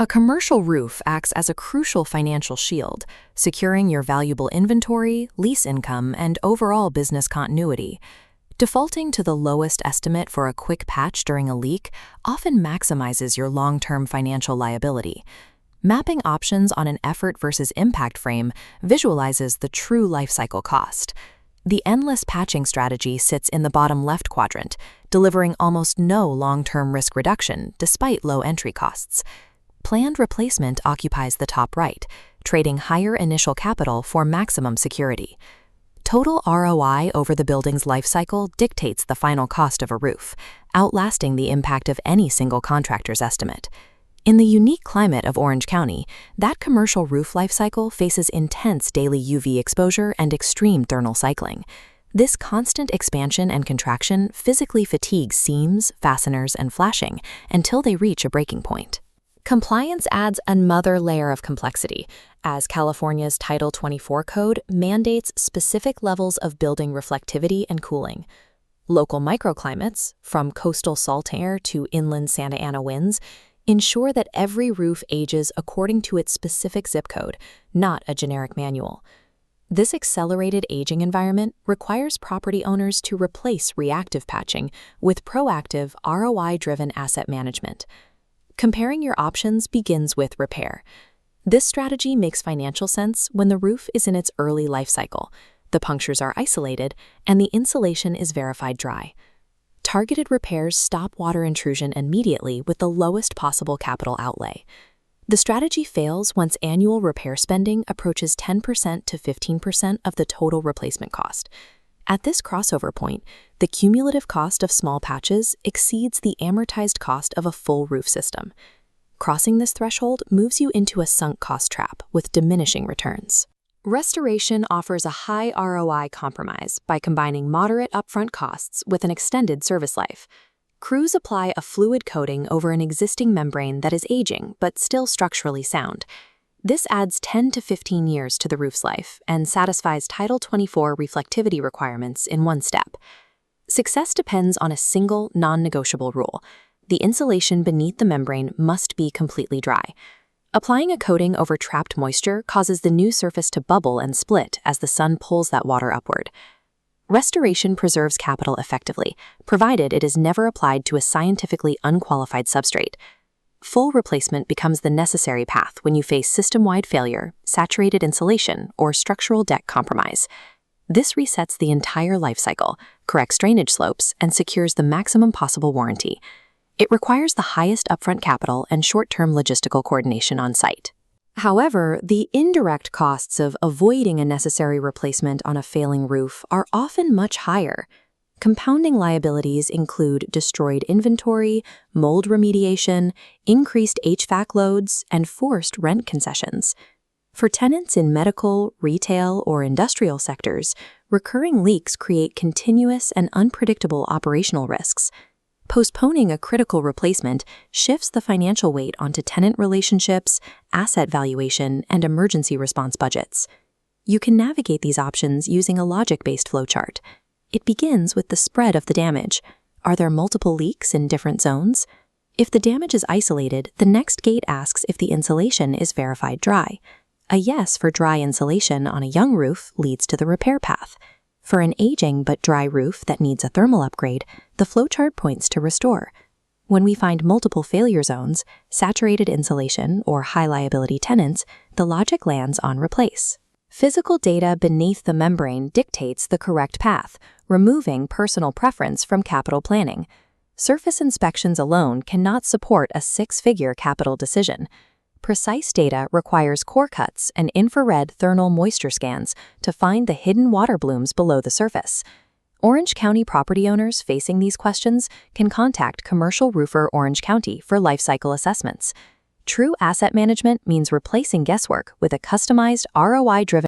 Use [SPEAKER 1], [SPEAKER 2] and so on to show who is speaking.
[SPEAKER 1] A commercial roof acts as a crucial financial shield, securing your valuable inventory, lease income, and overall business continuity. Defaulting to the lowest estimate for a quick patch during a leak often maximizes your long-term financial liability. Mapping options on an effort versus impact frame visualizes the true lifecycle cost. The endless patching strategy sits in the bottom left quadrant, delivering almost no long-term risk reduction despite low entry costs. Planned replacement occupies the top right, trading higher initial capital for maximum security. Total ROI over the building's lifecycle dictates the final cost of a roof, outlasting the impact of any single contractor's estimate. In the unique climate of Orange County, that commercial roof lifecycle faces intense daily UV exposure and extreme thermal cycling. This constant expansion and contraction physically fatigues seams, fasteners, and flashing until they reach a breaking point. Compliance adds another layer of complexity, as California's Title 24 code mandates specific levels of building reflectivity and cooling. Local microclimates, from coastal salt air to inland Santa Ana winds, ensure that every roof ages according to its specific zip code, not a generic manual. This accelerated aging environment requires property owners to replace reactive patching with proactive, ROI-driven asset management. Comparing your options begins with repair. This strategy makes financial sense when the roof is in its early life cycle, the punctures are isolated, and the insulation is verified dry. Targeted repairs stop water intrusion immediately with the lowest possible capital outlay. The strategy fails once annual repair spending approaches 10% to 15% of the total replacement cost. At this crossover point, the cumulative cost of small patches exceeds the amortized cost of a full roof system. Crossing this threshold moves you into a sunk cost trap with diminishing returns. Restoration offers a high ROI compromise by combining moderate upfront costs with an extended service life. Crews apply a fluid coating over an existing membrane that is aging but still structurally sound. This adds 10 to 15 years to the roof's life and satisfies Title 24 reflectivity requirements in one step. Success depends on a single, non-negotiable rule. The insulation beneath the membrane must be completely dry. Applying a coating over trapped moisture causes the new surface to bubble and split as the sun pulls that water upward. Restoration preserves capital effectively, provided it is never applied to a scientifically unqualified substrate. Full replacement becomes the necessary path when you face system-wide failure, saturated insulation, or structural deck compromise. This resets the entire life cycle, corrects drainage slopes, and secures the maximum possible warranty. It requires the highest upfront capital and short-term logistical coordination on site. However, the indirect costs of avoiding a necessary replacement on a failing roof are often much higher. Compounding liabilities include destroyed inventory, mold remediation, increased HVAC loads, and forced rent concessions. For tenants in medical, retail, or industrial sectors, recurring leaks create continuous and unpredictable operational risks. Postponing a critical replacement shifts the financial weight onto tenant relationships, asset valuation, and emergency response budgets. You can navigate these options using a logic-based flowchart. It begins with the spread of the damage. Are there multiple leaks in different zones? If the damage is isolated, the next gate asks if the insulation is verified dry. A yes for dry insulation on a young roof leads to the repair path. For an aging but dry roof that needs a thermal upgrade, the flowchart points to restore. When we find multiple failure zones, saturated insulation, or high liability tenants, the logic lands on replace. Physical data beneath the membrane dictates the correct path, removing personal preference from capital planning. Surface inspections alone cannot support a six-figure capital decision. Precise data requires core cuts and infrared thermal moisture scans to find the hidden water blooms below the surface. Orange County property owners facing these questions can contact Commercial Roofer Orange County for lifecycle assessments. True asset management means replacing guesswork with a customized, ROI-driven